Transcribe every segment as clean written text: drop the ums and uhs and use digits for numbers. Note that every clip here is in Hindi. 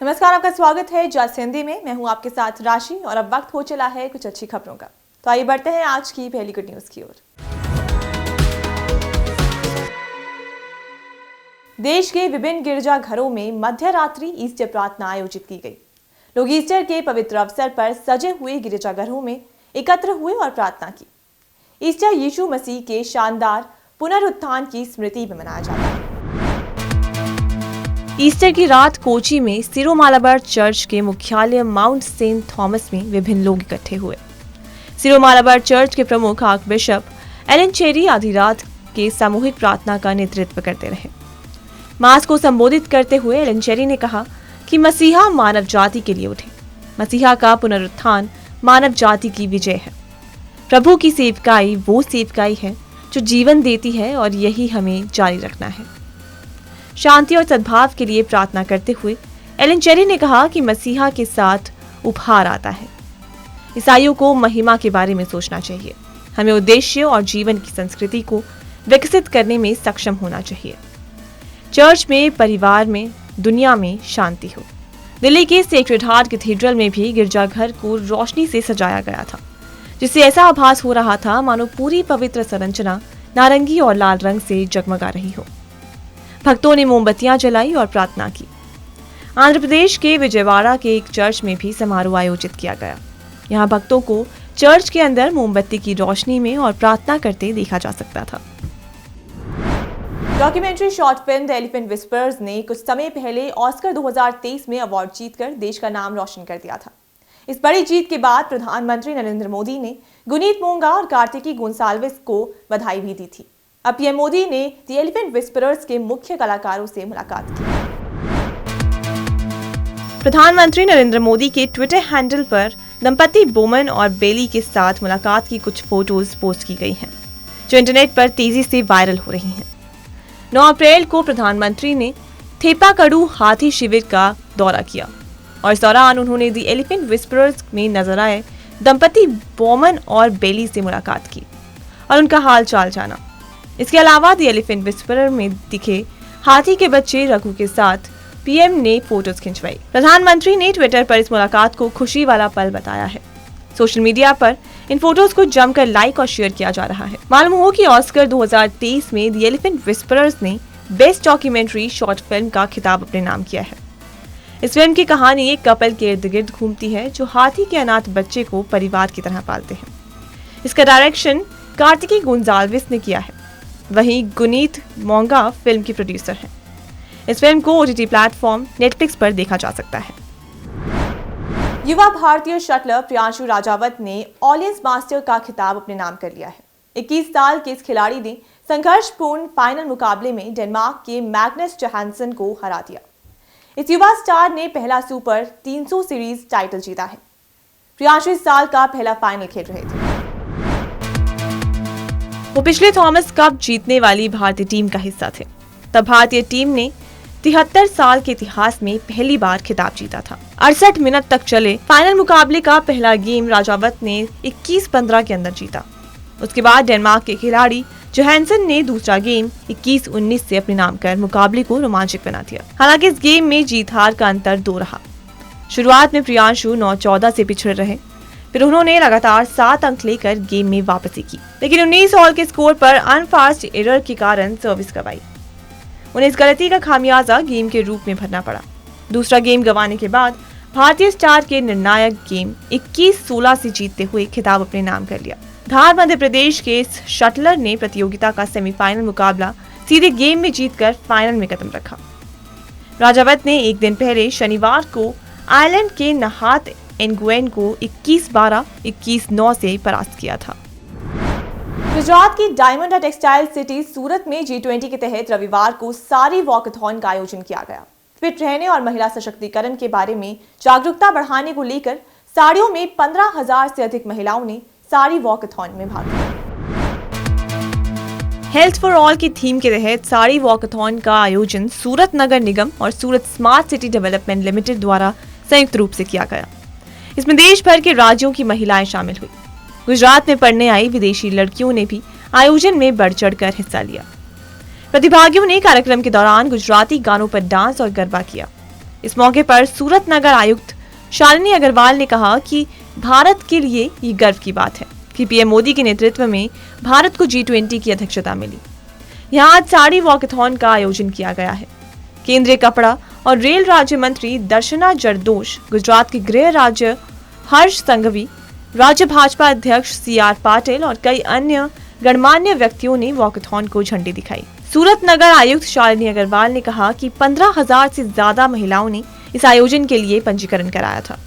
नमस्कार, आपका स्वागत है जज हिंदी में। मैं हूं आपके साथ राशि और अब वक्त हो चला है कुछ अच्छी खबरों का। तो आइए बढ़ते हैं आज की पहली गुड न्यूज की ओर। देश के विभिन्न गिरजाघरों में मध्य रात्रि ईस्टर प्रार्थना आयोजित की गई। लोग ईस्टर के पवित्र अवसर पर सजे हुए गिरजाघरों में एकत्र हुए और प्रार्थना की। ईस्टर यीशु मसीह के शानदार पुनरुत्थान की स्मृति में मनाया जाता है। ईस्टर की रात कोची में सिरो मालाबार चर्च के मुख्यालय माउंट सेंट थॉमस में विभिन्न लोग इकट्ठे हुए। सिरो मालाबार चर्च के प्रमुख आर्क बिशप एलन चेरी आधी रात के सामूहिक प्रार्थना का नेतृत्व करते रहे। मास को संबोधित करते हुए एलन चेरी ने कहा कि मसीहा मानव जाति के लिए उठे। मसीहा का पुनरुत्थान मानव जाति की विजय है। प्रभु की सेवकाई वो सेवकाई है जो जीवन देती है और यही हमें जारी रखना है। शांति और सद्भाव के लिए प्रार्थना करते हुए एलन चेरी ने कहा कि मसीहा के साथ उपहार आता है। ईसाइयों को महिमा के बारे में सोचना चाहिए। हमें उद्देश्य और जीवन की संस्कृति को विकसित करने में सक्षम होना चाहिए। चर्च में, परिवार में, दुनिया में शांति हो। दिल्ली के सेक्रेड हार्ट कैथेड्रल में भी गिरजाघर को रोशनी से सजाया गया था, जिससे ऐसा आभास हो रहा था मानो पूरी पवित्र संरचना नारंगी और लाल रंग से जगमगा रही हो। भक्तों ने मोमबत्तियां जलाई और प्रार्थना की। आंध्र प्रदेश के विजयवाड़ा के एक चर्च में भी समारोह आयोजित किया गया। यहां भक्तों को चर्च के अंदर मोमबत्ती की रोशनी में और प्रार्थना करते देखा जा सकता था। Documentary short film the elephant whisperers ने कुछ समय पहले ऑस्कर 2023 में अवार्ड जीतकर देश का नाम रोशन कर दिया था। इस बड़ी जीत के बाद प्रधानमंत्री नरेंद्र मोदी ने गुनीत मोंगा और कार्तिकी गोंसाल्विस को बधाई भी दी थी। अब पीएम मोदी ने द एलिफेंट विस्परर्स के मुख्य कलाकारों से मुलाकात की। प्रधानमंत्री नरेंद्र मोदी के ट्विटर हैंडल पर दंपति बोमन और बेली के साथ मुलाकात की कुछ फोटोज पोस्ट की गई हैं, जो इंटरनेट पर तेजी से वायरल हो रही हैं। 9 अप्रैल को प्रधानमंत्री ने थेपाकडू हाथी शिविर का दौरा किया और इस दौरान उन्होंने द एलिफेंट विस्परर्स में नजर आए दंपति बोमन और बेली से मुलाकात की और उनका हाल चाल जाना। इसके अलावा द एलिफेंट विस्परर में दिखे हाथी के बच्चे रघु के साथ पीएम ने फोटोज खिंचवाई। प्रधानमंत्री ने ट्विटर पर इस मुलाकात को खुशी वाला पल बताया है। सोशल मीडिया पर इन फोटोज को जमकर लाइक और शेयर किया जा रहा है। मालूम हो कि ऑस्कर 2023 में द एलिफेंट विस्परर्स ने बेस्ट डॉक्यूमेंट्री शॉर्ट फिल्म का खिताब अपने नाम किया है। इस फिल्म की कहानी एक कपल के इर्द गिर्द घूमती है जो हाथी के अनाथ बच्चे को परिवार की तरह पालते हैं। इसका डायरेक्शन कार्तिकी गोंसाल्विस ने किया है। वहीं गुनीत मोंगा फिल्म की प्रोड्यूसर हैं। इस फिल्म को ओटीटी प्लेटफॉर्म नेटफ्लिक्स पर देखा जा सकता है। युवा भारतीय शटलर प्रियांशु राजावत ने ऑलियंस मास्टर का खिताब अपने नाम कर लिया है। 21 साल के इस खिलाड़ी ने संघर्षपूर्ण फाइनल मुकाबले में डेनमार्क के मैग्नस जोहानसन को हरा दिया। इस युवा स्टार ने पहला सुपर 300 सीरीज टाइटल जीता है। प्रियांशु इस साल का पहला फाइनल खेल रहे थे। वो पिछले थॉमस कप जीतने वाली भारतीय टीम का हिस्सा थे। तब भारतीय टीम ने 73 साल के इतिहास में पहली बार खिताब जीता था। 68 मिनट तक चले फाइनल मुकाबले का पहला गेम राजावत ने 21-15 के अंदर जीता। उसके बाद डेनमार्क के खिलाड़ी जोहानसन ने दूसरा गेम 21-19 से अपने नाम कर मुकाबले को रोमांचक बना दिया। हालांकि इस गेम में जीत हार का अंतर 2 रहा। शुरुआत में प्रियांशु 9-14 से पिछड़े रहे, फिर उन्होंने लगातार 7 अंक लेकर गेम में वापसी की, लेकिन 19 ऑल के स्कोर पर अनफास्ट एरर के कारण सर्विस गंवाई। उन्हें इस गलती का खामियाजा गेम के रूप में भरना पड़ा। दूसरा गेम गंवाने के बाद भारतीय स्टार के निर्णायक गेम 21-16 से जीतते हुए खिताब अपने नाम कर लिया। धार मध्य प्रदेश के इस शटलर ने प्रतियोगिता का सेमीफाइनल मुकाबला सीधे गेम में जीतकर फाइनल में कदम रखा। राजावत ने एक दिन पहले शनिवार को आयरलैंड के नहात एनगुएन को 21-12, 21-9 से परास्त किया था। गुजरात की डायमंड टेक्सटाइल सिटी सूरत में G20 के तहत रविवार को साड़ी वॉकथॉन का आयोजन किया गया। फिट रहने और महिला सशक्तिकरण के बारे में जागरूकता बढ़ाने को लेकर साड़ियों में 15,000 से अधिक महिलाओं ने साड़ी वॉकथॉन में भाग लिया। हेल्थ फॉर ऑल की थीम के तहत साड़ी वॉकथॉन का आयोजन सूरत नगर निगम और सूरत स्मार्ट सिटी डेवलपमेंट लिमिटेड द्वारा संयुक्त रूप से किया गया। इसमें देश भर के राज्यों की महिलाएं शामिल हुई। गुजरात में पढ़ने आई विदेशी लड़कियों ने भी आयोजन में बढ़ चढ़कर हिस्सा लिया। प्रतिभागियों ने कार्यक्रम के दौरान गुजराती गानों पर डांस और गरबा किया। इस मौके पर सूरत नगर आयुक्त शालिनी अग्रवाल ने कहा कि भारत के लिए ये गर्व की बात है कि पीएम मोदी के नेतृत्व में भारत को G20 की अध्यक्षता मिली। यहाँ आज साड़ी वॉकथॉन का आयोजन किया गया है। केंद्रीय कपड़ा और रेल राज्य मंत्री दर्शना जरदोश, गुजरात के गृह राज्य हर्ष संघवी, राज्य भाजपा अध्यक्ष CR पाटिल और कई अन्य गणमान्य व्यक्तियों ने वॉकथॉन को झंडी दिखाई। सूरत नगर आयुक्त शालिनी अग्रवाल ने कहा कि 15,000 से ज्यादा महिलाओं ने इस आयोजन के लिए पंजीकरण कराया था।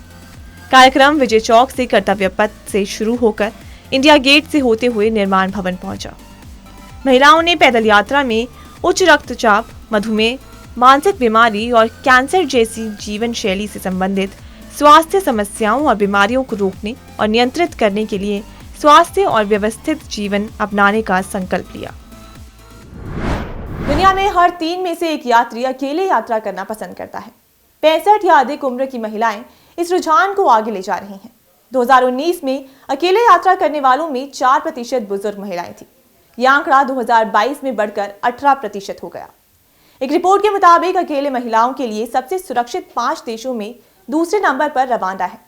कार्यक्रम विजय चौक से कर्तव्य पथ से शुरू होकर इंडिया गेट से होते हुए निर्माण भवन पहुंचा। महिलाओं ने पैदल यात्रा में उच्च रक्तचाप, मधुमेह, मानसिक बीमारी और कैंसर जैसी जीवन शैली से संबंधित स्वास्थ्य समस्याओं और बीमारियों को रोकने और नियंत्रित करने के लिए स्वास्थ्य और व्यवस्थित जीवन अपनाने का संकल्प लिया। दुनिया में हर 3 में से एक यात्री अकेले यात्रा करना पसंद करता है। 65 या अधिक उम्र की महिलाएं इस रुझान को आगे ले जा रही हैं। 2019 में अकेले यात्रा करने वालों में 4% बुजुर्ग महिलाएं थी। यह आंकड़ा 2022 में बढ़कर 18% हो गया। एक रिपोर्ट के मुताबिक अकेले महिलाओं के लिए सबसे सुरक्षित 5 देशों में दूसरे नंबर पर रवांडा है।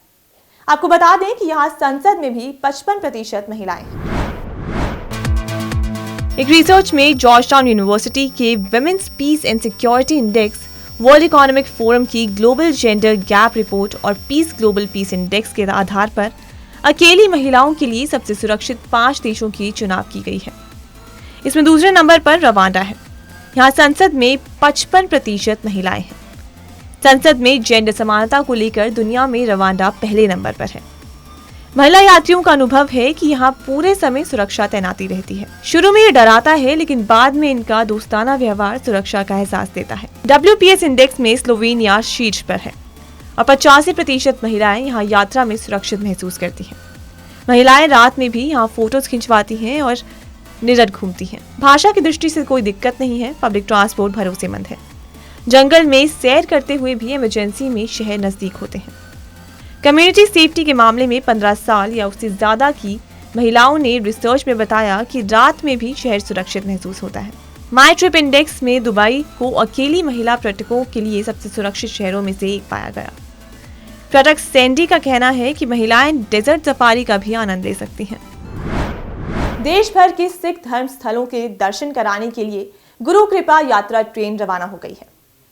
आपको बता दें कि यहाँ संसद में भी 55% महिलाएं हैं। एक रिसर्च में जॉर्जटाउन यूनिवर्सिटी के women's peace and security index, world economic forum की ग्लोबल जेंडर गैप रिपोर्ट और पीस ग्लोबल पीस इंडेक्स के आधार पर अकेली महिलाओं के लिए सबसे सुरक्षित 5 देशों की चुनाव की गई है। इसमें दूसरे नंबर पर रवांडा है। यहाँ संसद में 55% महिलाएं हैं। संसद में जेंडर समानता को लेकर दुनिया में रवांडा पहले नंबर पर है। महिला यात्रियों का अनुभव है कि यहाँ पूरे समय सुरक्षा तैनाती रहती है। शुरू में ये डराता है, लेकिन बाद में इनका दोस्ताना व्यवहार सुरक्षा का एहसास देता है। WPS इंडेक्स में स्लोवेनिया शीर्ष पर है और 85% महिलाएं यहाँ यात्रा में सुरक्षित महसूस करती हैं। महिलाएं रात में भी यहाँ फोटोज खिंचवाती हैं और निडर घूमती हैं। भाषा की दृष्टि से कोई दिक्कत नहीं है। पब्लिक ट्रांसपोर्ट भरोसेमंद है। जंगल में सैर करते हुए भी इमरजेंसी में शहर नजदीक होते हैं। कम्युनिटी सेफ्टी के मामले में 15 साल या उससे ज्यादा की महिलाओं ने रिसर्च में बताया कि रात में भी शहर सुरक्षित महसूस होता है। माई ट्रिप इंडेक्स में दुबई को अकेली महिला पर्यटकों के लिए सबसे सुरक्षित शहरों में से एक पाया गया। पर्यटक सैंडी का कहना है कि महिलाएं डेजर्ट सफारी का भी आनंद ले सकती हैं। देश भर के सिख धर्म स्थलों के दर्शन कराने के लिए गुरु कृपा यात्रा ट्रेन रवाना हो गई है।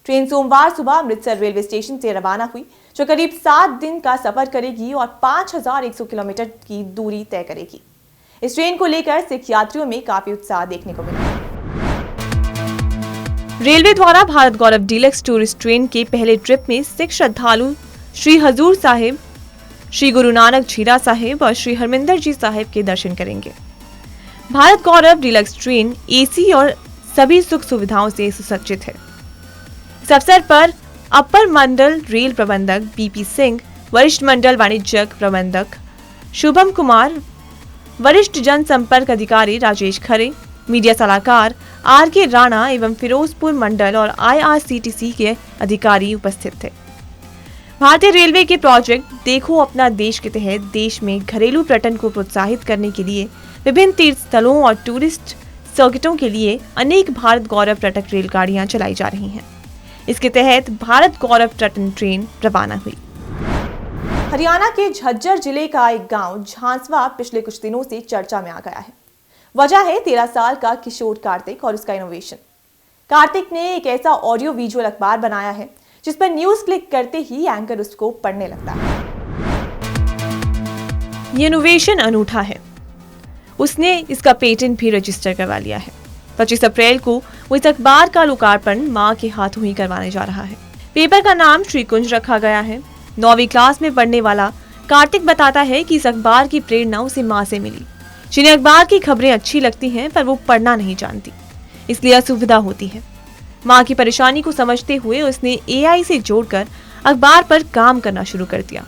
ट्रेन सोमवार सुबह अमृतसर रेलवे स्टेशन से रवाना हुई, जो करीब 7 दिन का सफर करेगी और 5100 किलोमीटर की दूरी तय करेगी। इस ट्रेन को लेकर सिख यात्रियों में काफी उत्साह देखने को मिला। रेलवे द्वारा भारत गौरव डीलक्स टूरिस्ट ट्रेन के पहले ट्रिप में सिख श्रद्धालु श्री हजूर साहिब, श्री गुरु नानक झीरा साहिब और श्री हरमिंदर जी साहिब के दर्शन करेंगे। भारत गौरव डीलक्स ट्रेन AC और सभी सुख सुविधाओं से सुसज्जित है। इस अवसर पर अपर मंडल रेल प्रबंधक BP सिंह, वरिष्ठ मंडल वाणिज्यिक प्रबंधक शुभम कुमार, वरिष्ठ जनसंपर्क अधिकारी राजेश खरे, मीडिया सलाहकार RK राणा एवं फिरोजपुर मंडल और IRCTC के अधिकारी उपस्थित थे। भारतीय रेलवे के प्रोजेक्ट देखो अपना देश के तहत देश में घरेलू पर्यटन को प्रोत्साहित करने के लिए विभिन्न तीर्थ स्थलों और टूरिस्ट सर्किटों के लिए अनेक भारत गौरव पर्यटक रेलगाड़ियां चलाई जा रही हैं। इसके तहत भारत गौरव पर्यटन ट्रेन रवाना हुई। हरियाणा के झज्जर जिले का एक गांव झांसवा पिछले कुछ दिनों से चर्चा में आ गया है। वजह है 13 साल का किशोर कार्तिक और उसका इनोवेशन। कार्तिक ने एक ऐसा ऑडियो विजुअल अखबार बनाया है जिस पर न्यूज क्लिक करते ही एंकर उसको पढ़ने लगता है। ये इनोवेशन अनूठा है। उसने इसका पेटेंट भी रजिस्टर करवा लिया है। 25 अप्रैल को वो इस अखबार का लोकार्पण मां के हाथों ही करवाने जा रहा है। पेपर का नाम श्री कुंज रखा गया है। 9वीं क्लास में पढ़ने वाला कार्तिक बताता है कि इस अखबार की प्रेरणा उसे मां से मिली, जिन्हें अखबार की खबरें अच्छी लगती हैं पर वो पढ़ना नहीं जानती, इसलिए असुविधा होती है। मां की परेशानी को समझते हुए उसने AI से जोड़कर अखबार पर काम करना शुरू कर दिया।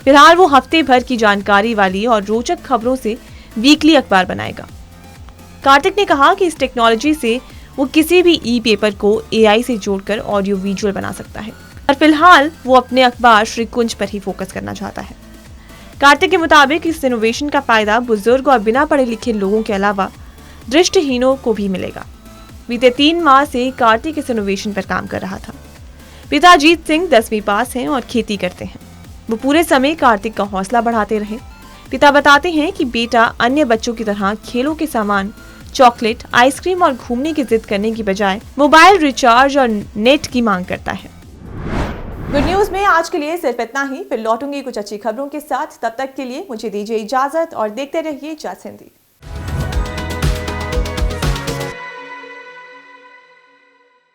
फिलहाल वो हफ्ते भर की जानकारी वाली और रोचक खबरों से वीकली अखबार बनाएगा। कार्तिक ने कहा कि इस टेक्नोलॉजी से वो किसी भी ई-पेपर को AI से जोड़कर ऑडियो विजुअल बना सकता है, और फिलहाल वो अपने अखबार श्री कुंज पर ही फोकस करना चाहता है। कार्तिक के मुताबिक इस इनोवेशन का फायदा बुजुर्ग और बिना पढ़े लिखे लोगों के अलावा दृष्टिहीनों को भी मिलेगा। बीते 3 माह से कार्तिक इस इनोवेशन पर काम कर रहा था। पिता अजीत सिंह 10वीं पास हैं और खेती करते हैं। वो पूरे समय कार्तिक का हौसला बढ़ाते रहे। पिता बताते हैं कि बेटा अन्य बच्चों की तरह खेलों के सामान, चॉकलेट, आइसक्रीम और घूमने की जिद करने की बजाय मोबाइल रिचार्ज और नेट की मांग करता है। गुड न्यूज में आज के लिए सिर्फ इतना ही। फिर लौटूंगी कुछ अच्छी खबरों के साथ। तब तक के लिए मुझे दीजिए इजाजत और देखते रहिए जस हिंदी।